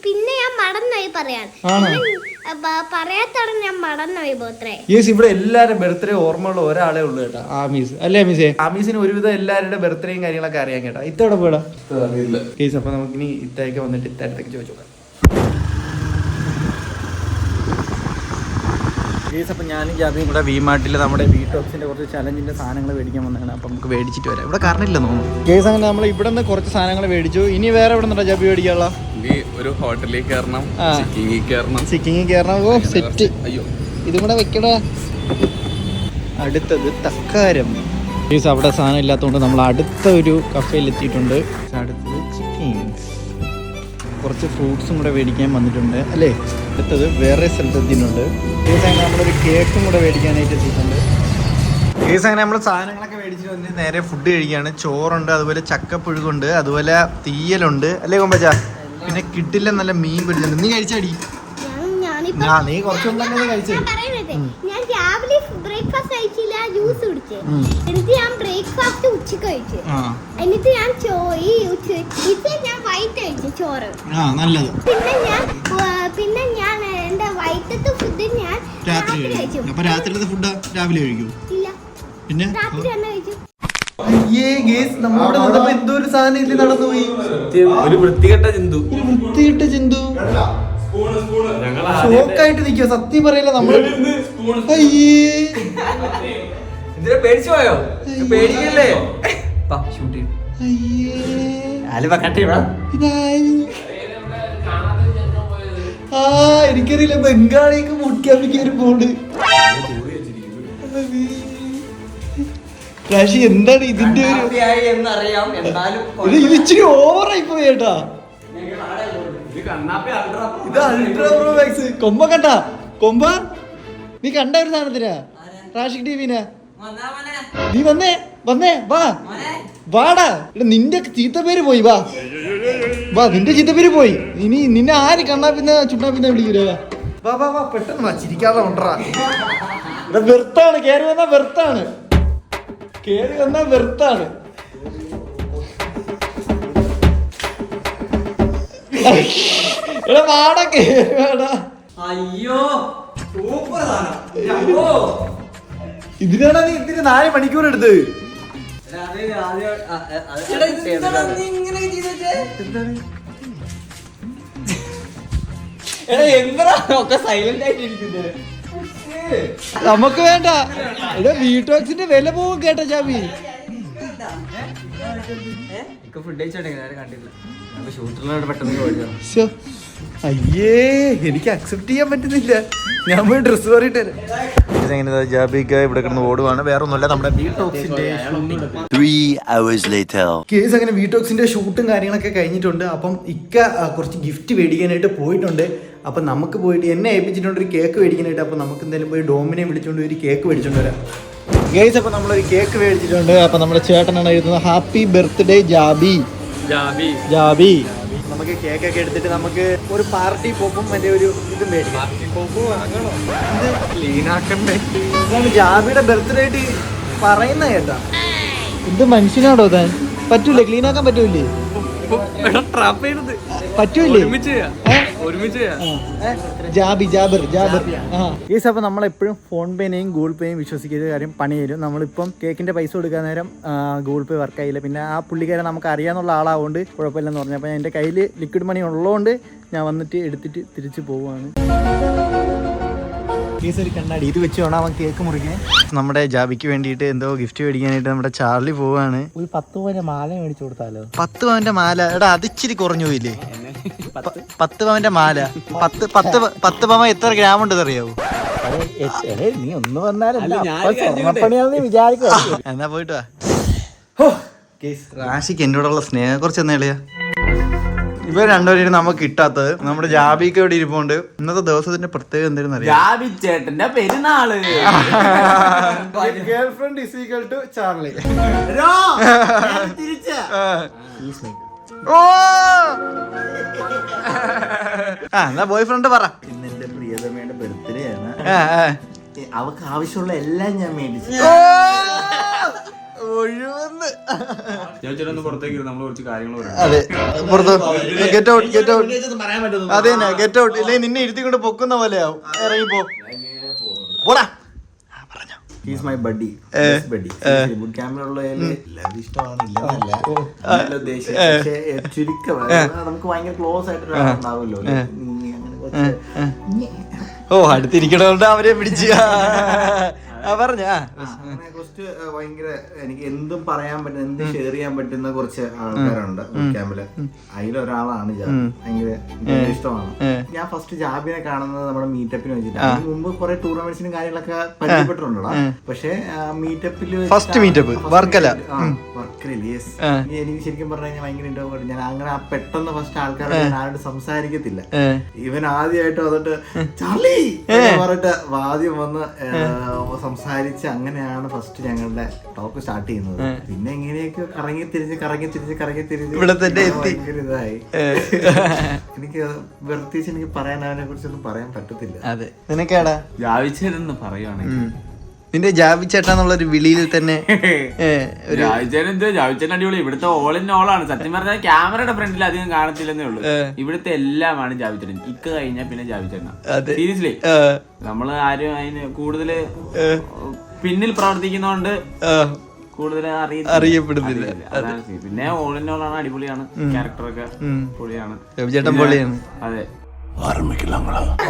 പിന്നെ ഞാൻ മറന്നുപോയി പറയാത്താണ് ഞാൻ മറന്നുപോയി ബർത്ത്ഡേ.
യെസ്, ഇവിടെ എല്ലാരും ബർത്ത്ഡേ ഓർമ്മയുള്ള ഒരാളെ ഉള്ളു കേട്ടോ, ആമീസ്. അല്ലേ ആമീസേ? ആമീസിന് ഒരുവിധം എല്ലാവരുടെ ബർത്ത്ഡേയും കാര്യങ്ങളൊക്കെ അറിയാൻ കേട്ടോ. ഇത്തോടെ പോടാ കേസ്. അപ്പൊ നമുക്കിനി ഇത്തേക്ക് വന്നിട്ട് ഇത്തരത്തേക്ക് ചോദിച്ചു നോക്കാം. കേസ് അപ്പം ഞാനും ജാബിയും കൂടെ വിമാർട്ടിൽ നമ്മുടെ വീട്ടോക്സിന്റെ കുറച്ച് ചലഞ്ചിന്റെ സാധനങ്ങൾ മേടിക്കാൻ വന്നതാണ്. അപ്പം നമുക്ക് മേടിച്ചിട്ട് വരാം. ഇവിടെ കാരണമില്ല തോന്നുന്നു. കേസ് അങ്ങനെ നമ്മൾ ഇവിടെ നിന്ന് കുറച്ച് സാധനങ്ങൾ മേടിച്ചു. ഇനി വേറെ എവിടെ നിന്നാ ജാബി മേടിക്കാനുള്ള?
ഇനി ഒരു ഹോട്ടലിൽ കയറണം,
ചിക്കിങ് കയറണം. ഓ സെറ്റ്. അയ്യോ ഇതും കൂടെ വെക്കടാ. അടുത്തത് തക്കാരം. കേസ് അവിടെ സാധനം ഇല്ലാത്തതുകൊണ്ട് നമ്മൾ അടുത്ത ഒരു കഫേയിൽ എത്തിയിട്ടുണ്ട്. അടുത്തത് ചിക്കിങ്സ്. കുറച്ച് ഫ്രൂട്ട്സും കൂടെ മേടിക്കാൻ വന്നിട്ടുണ്ട് അല്ലേ. അടുത്തത് വേറെ സ്ഥലത്ത് എത്തിയിട്ടുണ്ട്. കേസ് അങ്ങനെ നമ്മളൊരു കേക്കും കൂടെ മേടിക്കാനായിട്ട് എത്തിയിട്ടുണ്ട്. കേസ് അങ്ങനെ നമ്മൾ സാധനങ്ങളൊക്കെ മേടിച്ചിട്ട് വന്ന് നേരെ ഫുഡ് കഴിക്കുകയാണ്. ചോറുണ്ട്, അതുപോലെ ചക്കപ്പുഴുകുണ്ട്, അതുപോലെ തീയലുണ്ട് അല്ലേ കൊമ്പച്ച. പിന്നെ കിട്ടില്ല നല്ല മീൻ പൊരിച്ചുണ്ട്. നീ കഴിച്ചാടി? നീ കുറച്ചുണ്ടെങ്കിൽ കഴിച്ചു.
ഞാൻ രാവിലെ ബ്രേക്ക്ഫാസ്റ്റ് കഴിച്ചില്ല, ജ്യൂസ് കുടിച്ചു. എന്നിട്ട് ഞാൻ ബ്രേക്ക്ഫാസ്റ്റ് ഉച്ചക്ക് കഴിച്ചു. എന്നിട്ട് ഞാൻ ഞാൻ വൈകിട്ട് കഴിച്ചു ചോറ്.
നല്ലത്.
പിന്നെ ഞാൻ എന്റെ വൈകിട്ടത്തെ ഫുഡ് ഞാൻ രാത്രി കഴിച്ചു.
അപ്പൊ രാത്രിയിലത്തെ ഫുഡ് രാവിലെ കഴിക്കൂ?
ഇല്ല,
പിന്നെ
രാത്രി തന്നെ കഴിച്ചു.
എന്തോ ഒരു സാധനം ഇതിൽ നടന്നുപോയി.
ഒരു വൃത്തികെട്ട ചിന്തു.
ഷോക്കായിട്ട് നിൽക്കുക. സത്യം പറയില്ല നമ്മള്.
പേടിച്ചു പോയോ? പേടിക്കല്ലേ?
എനിക്കറിയില്ല. ബംഗാളിക്ക് മുടിക്കാൻ ഒരു പോണ്ട്. രാശി എന്താണ് ഇതിന്റെ ഒരു ഇച്ചിരി ഓവറായി പോയി കേട്ടാ. ഇത് അൾട്രാ പ്രോ മാക്സ്. കൊമ്പ കണ്ടാ? കൊമ്പ നീ കണ്ട ഒരു സാധനത്തിനാ റാഷിക് ടിവിനാ. നീ വന്നേ വാടാ. നിന്റെ ചീത്തപ്പേര് പോയി. വാ നിന്റെ ചീത്തപ്പേര് പോയി. ഇനി നിന്നെ ആര് കണ്ണാപ്പിന്ന ചുണ്ണാപ്പിന്ന വിളിക്കൂല. വാ പെട്ടെന്ന് വാ. ചിരിക്കാതെ കൊണ്ടറാ. ഇവിടെ വെറുത്താണ്. കേറി വന്നാ വെറുത്താണ്. വാടാ കേറി വാടാ.
അയ്യോ സൂപ്പർ സാധനം.
ഇതിനാണ് നീ ഇതിന് 4 മണിക്കൂർ എടുത്ത്. നമുക്ക് വേണ്ട. വീട്ടോക്സിന്റെ വില പോകും കേട്ടോ ജാബി.
ഫുഡ് കണ്ടില്ല. പെട്ടെന്ന്
അയ്യേ എനിക്ക് അക്സെപ്റ്റ് ചെയ്യാൻ പറ്റുന്നില്ല. ഞാൻ പോയി ഡ്രസ് മാറിയിട്ട് എങ്ങനെ ജാബിക്ക ഇവിടെ കിടന്ന് ഓടുവാണ്. വേറെ ഒന്നുമല്ല, നമ്മുടെ വീട്ടോക്സിന്റെ കേസ്. അങ്ങനെ വീട്ടോക്സിന്റെ ഷൂട്ടും കാര്യങ്ങളൊക്കെ കഴിഞ്ഞിട്ടുണ്ട്. അപ്പം ഇക്ക കുറച്ച് ഗിഫ്റ്റ് മേടിക്കാനായിട്ട് പോയിട്ടുണ്ട്. അപ്പം നമുക്ക് പോയിട്ട് എന്നെ ഏൽപ്പിച്ചിട്ടുണ്ട് ഒരു കേക്ക് മേടിക്കാനായിട്ട്. അപ്പം നമുക്ക് എന്തായാലും പോയി ഡോമിനെ വിളിച്ചുകൊണ്ട് ഒരു കേക്ക് മേടിച്ചോണ്ട് വരാം ഗൈസ്. അപ്പം നമ്മളൊരു കേക്ക് മേടിച്ചിട്ടുണ്ട്. അപ്പം നമ്മുടെ ചേട്ടനാണ് എഴുതുന്നത് ഹാപ്പി ബർത്ത്ഡേ ജാബി. നമുക്ക് കേക്കൊക്കെ എടുത്തിട്ട് നമുക്ക് ഒരു പാർട്ടി പോപ്പും മറ്റേ ഒരു ഇതും മേടിക്കാം. ജാബിയുടെ ബർത്ത്ഡേ ആയിട്ട് പറയുന്ന കേട്ടാ. എന്ത് മനുഷ്യനാടോ താൻ? പറ്റൂലേ? ക്ലീൻ ആക്കാൻ പറ്റൂലേ? പറ്റൂലേ? കേസ്. അപ്പോൾ നമ്മളെപ്പോഴും ഫോൺ പേനെയും ഗൂഗിൾ പേയും വിശ്വസിക്കുന്ന കാര്യം പണി തരും. നമ്മളിപ്പം കേക്കിന്റെ പൈസ കൊടുക്കാൻ നേരം ഗൂഗിൾ പേ വർക്ക് ആയില്ല. പിന്നെ ആ പുള്ളിക്കാരെ നമുക്ക് അറിയാന്നുള്ള ആളാവുകൊണ്ട് കുഴപ്പമില്ലെന്ന് പറഞ്ഞു. അപ്പോൾ എൻ്റെ കയ്യിൽ ലിക്വിഡ് മണി ഉള്ളതുകൊണ്ട് ഞാൻ വന്നിട്ട് എടുത്തിട്ട് തിരിച്ചു പോവുകയാണ്. കേസ് ഒരു കണ്ണാടി ഇത് വെച്ച് വേണം അവൻ കേക്ക് മുറിക്കാൻ. നമ്മുടെ ജാബിക്ക് വേണ്ടിയിട്ട് എന്തോ ഗിഫ്റ്റ് മേടിക്കാനായിട്ട് നമ്മുടെ ചാർലി പോവാണ്. ഒരു 10 പവന്റെ മാല മേടിച്ചു കൊടുത്താലോ? 10 പവന്റെ മാല? എടാ അതിച്ചിരി കുറഞ്ഞു പോയില്ലേ? 10 പവന്റെ മാല. 10 പവൻ എത്ര ഗ്രാം ഉണ്ടെന്ന് അറിയാവോ? നീ ഒന്ന് വന്നാലും വിചാരിക്കും. എന്നാ പോയിട്ട് വാ. റാഷിക്ക് എന്നോടുള്ള സ്നേഹം കുറച്ച് എന്നാ എളിയാ. ഇവർ രണ്ടുപേരും നമുക്ക് കിട്ടാത്തത് നമ്മുടെ ജാബിക്ക് ഇവിടെ ഇരിപ്പുണ്ട്. ഇന്നത്തെ ദിവസത്തിന്റെ പ്രത്യേകത എന്തായിരുന്നു അറിയാം?
ചേട്ടന്റെ പെരുന്നാള്.
Girlfriend is equal to Charlie. എന്നാ ബോയ് ഫ്രണ്ട് പറ.
ഇന്ന് എന്റെ പ്രിയതമയുടെ ബർത്ത്ഡേ ആണ്. അവക്ക് ആവശ്യമുള്ള എല്ലാം ഞാൻ മേടിച്ചു.
അതെ പുറത്ത് ഗെറ്റ് ഔട്ട് ഗെറ്റ് ഔട്ട്. അതെ തന്നെ ഗെറ്റ് ഔട്ട്. ഇല്ലേ നിന്നെ ഇരുത്തിക്കൊണ്ട് പൊക്കുന്ന പോലെയാവും. ഇറങ്ങിപ്പോ പോടാ.
He's my buddy. Good camera ഉള്ള എല്ലാവരും ഇഷ്ടമാണ്. ഇല്ലെന്നല്ല ഉദ്ദേശിച്ചത്. പക്ഷേ ചുരുക്കം നമുക്ക് ഭയങ്കര ക്ലോസ് ആയിട്ട് ഉണ്ടാവുമല്ലോ.
ഓ അടുത്തിരിക്കണോണ്ട് അവരെ പിടിച്ച് പറഞ്ഞ
കുറച്ച് ഭയങ്കര എനിക്ക് എന്തും പറയാൻ പറ്റുന്ന എന്തും ഷെയർ ചെയ്യാൻ പറ്റുന്ന കുറച്ച് ആൾക്കാരുണ്ട് ക്യാമ്പില്. അതിലൊരാളാണ് ജാബി. ഭയങ്കര ഇഷ്ടമാണ്. ഞാൻ ഫസ്റ്റ് ജാബിനെ കാണുന്നത് നമ്മുടെ മീറ്റപ്പിന് വെച്ചിട്ടാണ്. അതിന് മുമ്പ് കുറെ ടൂർണമെന്റ്സിനും കാര്യങ്ങളൊക്കെ പരിചയപ്പെട്ടിട്ടുണ്ടോ. പക്ഷെ മീറ്റപ്പിൽ
ഫസ്റ്റ് മീറ്റപ്പ് വർക്കല.
എനിക്ക് ശരിക്കും പറഞ്ഞു കഴിഞ്ഞാൽ ഭയങ്കര ഇൻട്രോവേർട്ട്. ഞാൻ അങ്ങനെ പെട്ടെന്ന് ഫസ്റ്റ് ആൾക്കാരോട് ഞാൻ ആരോട് സംസാരിക്കത്തില്ല. ഇവൻ ആദ്യമായിട്ട് വന്നിട്ട് ചാർലി പറഞ്ഞിട്ട് ആദ്യം വന്ന് സംസാരിച്ച് അങ്ങനെയാണ് ഫസ്റ്റ് ഞങ്ങളുടെ ടോക്ക് സ്റ്റാർട്ട് ചെയ്യുന്നത്. പിന്നെ എങ്ങനെയൊക്കെ കറങ്ങി തിരിച്ച്
ഇവിടെ തന്നെ എത്തി.
ഇതായി. എനിക്ക് പ്രത്യേകിച്ച് എനിക്ക് പറയാൻ അവനെ കുറിച്ചൊന്നും പറയാൻ പറ്റത്തില്ല.
അതെ നിനക്കേടാ
ജാവിച്ചേരെന്ന് പറയുവാണെങ്കിൽ
നിന്റെ ജാബി ചേട്ടാന്നുള്ള ഒരു വിളിയിൽ തന്നെ
ജാവിച്ചേട്ടൻ അടിപൊളി. ഇവിടുത്തെ ഓൾ ഇൻ ഓൾ ആണ്. സത്യം പറഞ്ഞാൽ ക്യാമറയുടെ ഫ്രണ്ടിൽ അധികം കാണത്തില്ലെന്നേ ഉള്ളൂ. ഇവിടുത്തെ എല്ലാമാണ് ജാവിച്ചേട്ടൻ. ഇക്ക കഴിഞ്ഞാൽ പിന്നെ ജാവിച്ചേട്ടനാ. സീരിയസ്ലി നമ്മള് ആരും അതിന് കൂടുതല് പിന്നിൽ പ്രവർത്തിക്കുന്നോണ്ട് കൂടുതൽ അറിയപ്പെടുന്നില്ല. പിന്നെ ഓൾ ഇൻ ഓൾ ആണ്. അടിപൊളിയാണ്. ക്യാരക്ടറൊക്കെ പൊളിയാണ്.
ചേട്ടൻ പൊളിയാണ്.
അതെ.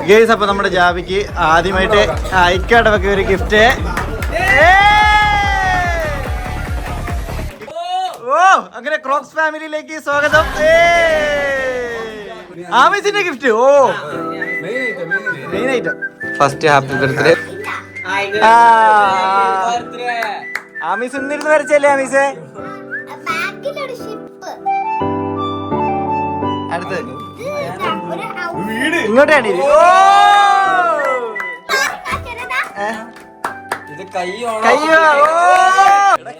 ഗേസ് അപ്പൊ നമ്മുടെ ജാബിക്ക് ആദ്യമായിട്ട് ഐക്കാടവൊക്കെ ഒരു ഗിഫ്റ്റ്. ഓ അങ്ങനെ ക്രോക്സ് ഫാമിലിയിലേക്ക് സ്വാഗതം. ആമിസിന്റെ ഗിഫ്റ്റ്. ഓ main item. First happy birthday. Amees ഇന്നിരുന്ന് വരച്ചല്ലേ ആമീസേ. അടുത്ത് ഇങ്ങോട്ടാണ്.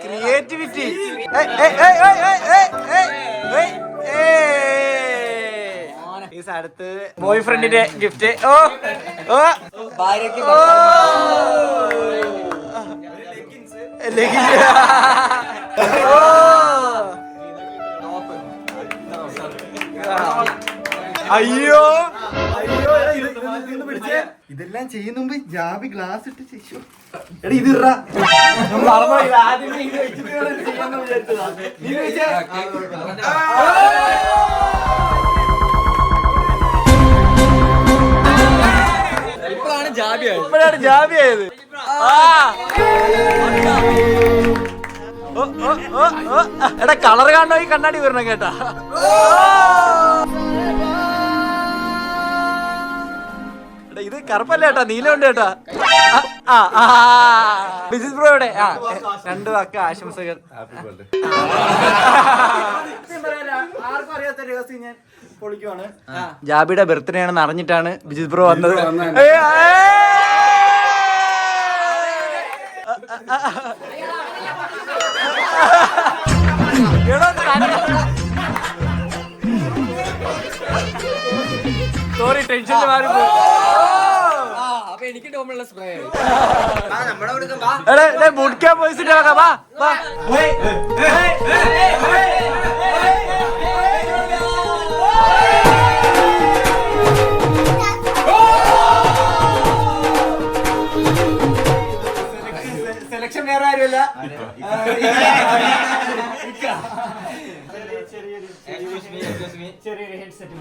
ക്രിയേറ്റിവിറ്റി. അടുത്ത് ബോയ് ഫ്രണ്ടിന്റെ ഗിഫ്റ്റ്. ഓ ഓ അയ്യോ ഇതെല്ലാം ചെയ്യുന്ന മുമ്പ് ജാബി ഗ്ലാസ് ഇട്ട് ശിശു എടാ ഇത് ഇപ്പോഴാണ് ജാബി ആയത്. എടാ കളർ കാണണോ ഈ കണ്ണാടി വരണം കേട്ടാ. ഇത് കറുപ്പല്ല കേട്ടാ, നീലമുണ്ട് കേട്ടാ. ബിസിസ് ബ്രോ ഇവിടെ. രണ്ടു വാക്ക് ആശംസകൾ. ആർക്കും അറിയാത്ത രഹസ്യം ഞാൻ പൊളിക്കുവാണ്. ജാബിയുടെ ബർത്ത്ഡേ ആണെന്ന് അറിഞ്ഞിട്ടാണ് ബിജിത് ബ്രോ വന്നത്. സോറി ടെൻഷൻ മാറി. എനിക്ക് ഡോമുള്ള സ്പ്രേ ബൂട്ട് ക്യാമ്പ് പോയിച്ചിട്ട് വാ. സെലക്ഷൻ വേറെ ആരുമല്ല. ചെറിയൊരു headset.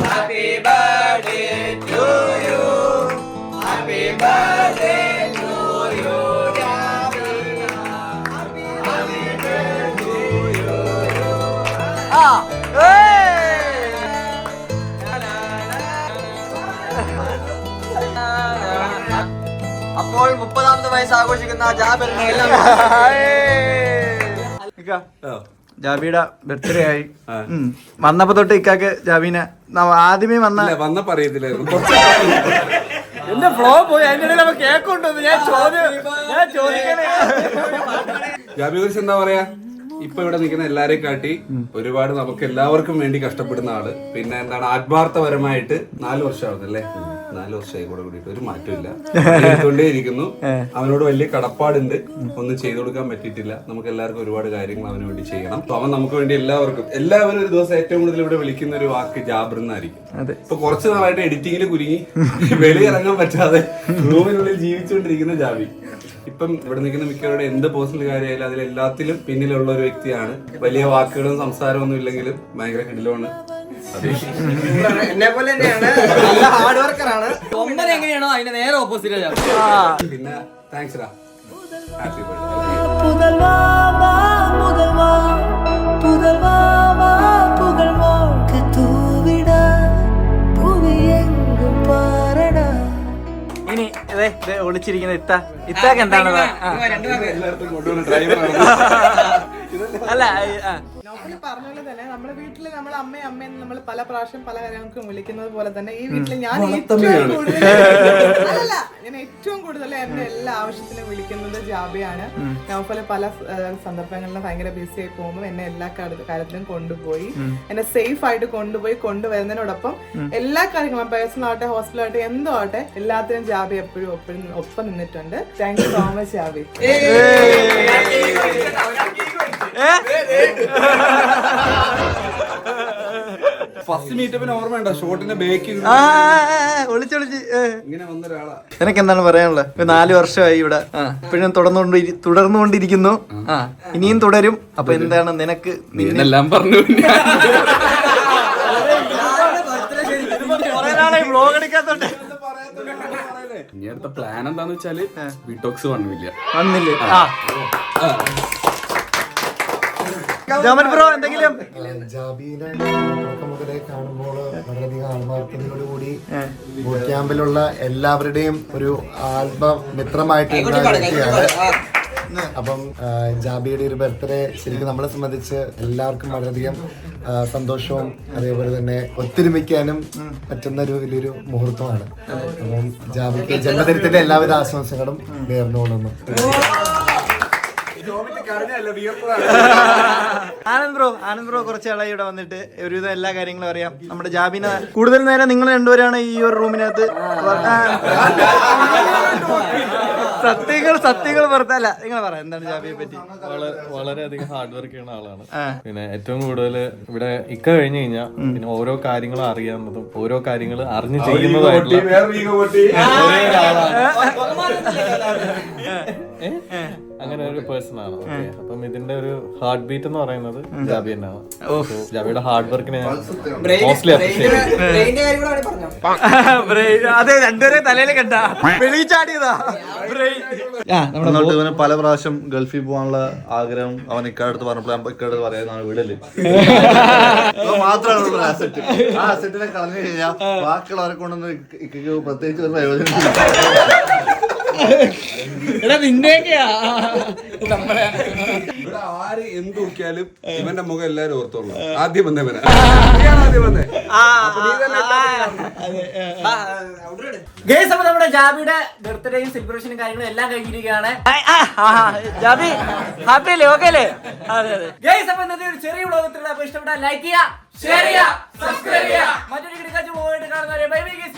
Happy birthday to you. Happy birthday to you. Happy birthday to you. Hey!
അപ്പോൾ 30ാമത്തെ വയസ്സ് ആഘോഷിക്കുന്ന ജാബിറിനെ എല്ലാം
ജാബിയുടെ ബർത്ത്ഡേ ആയി. വന്നപ്പോ തൊട്ട് ഇക്കാക്ക് ജാബീനെ ആദ്യമേ
വന്നപ്പോ അറിയത്തില്ലായിരുന്നു.
എന്റെ ഫ്ലോ പോയി. അതിന്റെ ഇടയിൽ കേക്ക് കൊണ്ടുവന്നു. ഞാൻ ചോദിക്കണേ
ജാബിയെ കുറിച്ച് എന്താ പറയാ, ഇപ്പൊ ഇവിടെ നിൽക്കുന്ന എല്ലാരെയും കാട്ടി ഒരുപാട് നമുക്ക് എല്ലാവർക്കും വേണ്ടി കഷ്ടപ്പെടുന്ന ആള്. പിന്നെ എന്താണ് ആത്മാർത്ഥപരമായിട്ട് 4 വർഷമാവുന്നല്ലേ, 4 വർഷമായി കൂടെ കൂടിയിട്ട് ഒരു മാറ്റമില്ല, ചെയ്തുകൊണ്ടേ ഇരിക്കുന്നു. അവനോട് വലിയ കടപ്പാടുണ്ട്, ഒന്നും ചെയ്തു കൊടുക്കാൻ പറ്റിയിട്ടില്ല. നമുക്ക് എല്ലാവർക്കും ഒരുപാട് കാര്യങ്ങൾ അവന് വേണ്ടി ചെയ്യണം. അപ്പൊ അവൻ നമുക്ക് വേണ്ടി എല്ലാവരും ഒരു ദിവസം ഏറ്റവും കൂടുതൽ ഇവിടെ വിളിക്കുന്ന ഒരു വാക്ക് ജാബിർ എന്നായിരിക്കും. ഇപ്പൊ കുറച്ച് നാളായിട്ട് എഡിറ്റിങ്ങിൽ കുരുങ്ങി വെളിയിറങ്ങാൻ പറ്റാതെ റൂമിനുള്ളിൽ ജീവിച്ചുകൊണ്ടിരിക്കുന്ന ജാബി ഇപ്പം ഇവിടെ നിൽക്കുന്ന മിക്കവരുടെ എന്ത് പേഴ്സണൽ കാര്യമായാലും അതിലെല്ലാത്തിലും പിന്നിലുള്ള ഒരു വ്യക്തിയാണ്. വലിയ വാക്കുകളും സംസാരമൊന്നും ഇല്ലെങ്കിലും ഭയങ്കര കിടിലമാണ്.
എന്നെ പോലെ തന്നെയാണ്, നല്ല ഹാർഡ് വർക്കറാണ്.
എങ്ങനെയാണോ അതിന്റെ നേരെ ഓപ്പോസിറ്റ്.
പിന്നെ താങ്ക്സ് ഡാ, ഹാപ്പി
ഇനി ഒളിച്ചിരിക്കുന്ന ഇത്താക്ക് എന്താണ് അല്ല
പറഞ്ഞ തന്നെ നമ്മുടെ വീട്ടില് നമ്മളെ അമ്മയെന്ന് നമ്മൾ പല പ്രാവശ്യം പല കാര്യങ്ങൾക്ക് വിളിക്കുന്നത് പോലെ തന്നെ ഈ വീട്ടില് ഞാൻ ഏറ്റവും കൂടുതൽ എന്റെ എല്ലാ ആവശ്യത്തിനും വിളിക്കുന്നത് ജാബിയാണ്. നൗഫല് പല സന്ദർഭങ്ങളിലും ഭയങ്കര ബിസി ആയി പോകുമ്പോൾ എന്നെ എല്ലാ കാര്യത്തിലും കൊണ്ടുപോയി, എന്നെ സേഫ് ആയിട്ട് കൊണ്ടുവരുന്നതിനോടൊപ്പം എല്ലാ കാര്യങ്ങളും പേഴ്സണൽ ആവട്ടെ ഹോസ്പിറ്റൽ ആവട്ടെ എന്തോ ആവട്ടെ എല്ലാത്തിനും ജാബി എപ്പോഴും ഒപ്പം നിന്നിട്ടുണ്ട്. Thank you so much Jabi.
First മീറ്റപ്പിന് ഓർമ്മയുണ്ടോ ഷോട്ടിന്റെ ബേക്ക്
ഒളിച്ച്
ഇങ്ങനെ വന്ന ഒരാളാ.
നിനക്ക് എന്താണ് പറയാനുള്ളത്? 4 വർഷമായി ഇവിടെ, ഇപ്പോഴും തുടർന്നുകൊണ്ടിരിക്കുന്നു, ഇനിയും തുടരും. അപ്പൊ എന്താണ് നിനക്ക്
എല്ലാം പറഞ്ഞു.
വ്ലോഗ് എടുക്കാത്തോണ്ട്
ഇനി അടുത്ത പ്ലാൻ എന്താന്ന് വെച്ചാല് വിടോക്സ് വന്നില്ല.
ബ്രോ എന്തെങ്കിലും
ജാബീനെ മുതലേ കാണുമ്പോൾ വളരെയധികം ആത്മാർത്ഥതയോടുകൂടി ബൂട്ട് ക്യാമ്പിലുള്ള എല്ലാവരുടെയും ഒരു ആത്മമിത്രമായിട്ടുള്ള വ്യക്തിയാണ്. അപ്പം ജാബിയുടെ ഒരു ബർത്ത്ഡേ ശരിക്കും നമ്മളെ സംബന്ധിച്ച് എല്ലാവർക്കും വളരെയധികം സന്തോഷവും അതേപോലെ തന്നെ ഒത്തൊരുമിക്കാനും പറ്റുന്ന ഒരു വലിയൊരു മുഹൂർത്തമാണ്. അപ്പം ജാബിക്ക് ജന്മദിനത്തിന്റെ എല്ലാവിധ ആശംസകളും നേർന്നുകൊള്ളുന്നു.
ആനന്ദ് ബ്രോ കുറച്ച് ആളായി ഇവിടെ വന്നിട്ട് ഒരുവിധം എല്ലാ കാര്യങ്ങളും അറിയാം. നമ്മുടെ ജാബിനെ കൂടുതൽ നേരം നിങ്ങൾ രണ്ടുപേരാണ് ഈ ഒരു റൂമിനകത്ത്. സത്യങ്ങൾ പുറത്തല്ല. നിങ്ങൾ പറയാം എന്താണ് ജാബിയെ പറ്റി?
വളരെയധികം ഹാർഡ് വർക്ക് ചെയ്യുന്ന ആളാണ്. പിന്നെ ഏറ്റവും കൂടുതൽ ഇവിടെ ഇക്ക കഴിഞ്ഞു കഴിഞ്ഞാൽ പിന്നെ ഓരോ കാര്യങ്ങൾ അറിയാവുന്നതും ഓരോ കാര്യങ്ങൾ അറിഞ്ഞു ചെയ്യുന്നതായിട്ടുള്ള അങ്ങനെ ഒരു പേഴ്സൺ ആണ്. അപ്പം ഇതിന്റെ ഒരു ഹാർട്ട് ബീറ്റ് എന്ന് പറയുന്നത് ജാബി തന്നെയാണ്. ജാബിയുടെ ഹാർഡ് വർക്കിനെ ഞാൻ മോസ്റ്റ്ലി അപ്രീഷിയേറ്റ്.
അതെ, രണ്ടുപേരെ തലയിൽ കണ്ട വെളിച്ചാടിയതാ.
ഇവന് പല പ്രാവശ്യം ഗൾഫിൽ പോകാനുള്ള ആഗ്രഹം അവൻ ഇക്കാലത്ത് പറഞ്ഞപ്പോൾ ഇക്കാലത്ത് പറയാനാണ് വീടല്ലേ മാത്രമാണ് അസറ്റ്. ആ അസറ്റിനെ കളഞ്ഞു കഴിഞ്ഞാൽ ബാക്കിയുള്ളവരെ കൊണ്ടൊന്നും ഇക്കയ്ക്ക് പ്രത്യേകിച്ച് ഒരു പ്രയോജനം.
ആര് എന്ത് നോക്കിയാലും ഇവന്റെ മുഖം എല്ലാരും ഓർത്തോളൂ. ആദ്യം വന്നേ
നമ്മുടെ ജാബിയുടെ ബർത്ത്ഡേയും സെലിബ്രേഷനും കാര്യങ്ങളും എല്ലാം കഴിഞ്ഞിരിക്കുകയാണ്. ജാബി ഹാപ്പി അല്ലേ? ഓക്കെ അല്ലേ? ഗൈസ്, അപ്പൊ ഇന്നത്തെ ഒരു ചെറിയ വ്ലോഗത്തിലുള്ള ഇഷ്ടപ്പെട്ടാൽ ലൈക്ക് ചെയ്യുക, ഷെയർ ചെയ്യുക, സബ്സ്ക്രൈബ് ചെയ്യുക. മറ്റൊരു കിടക്കാച്ചു പോയിട്ട് കാണുന്നവരെ ബൈ ബൈ ഗൈസ്.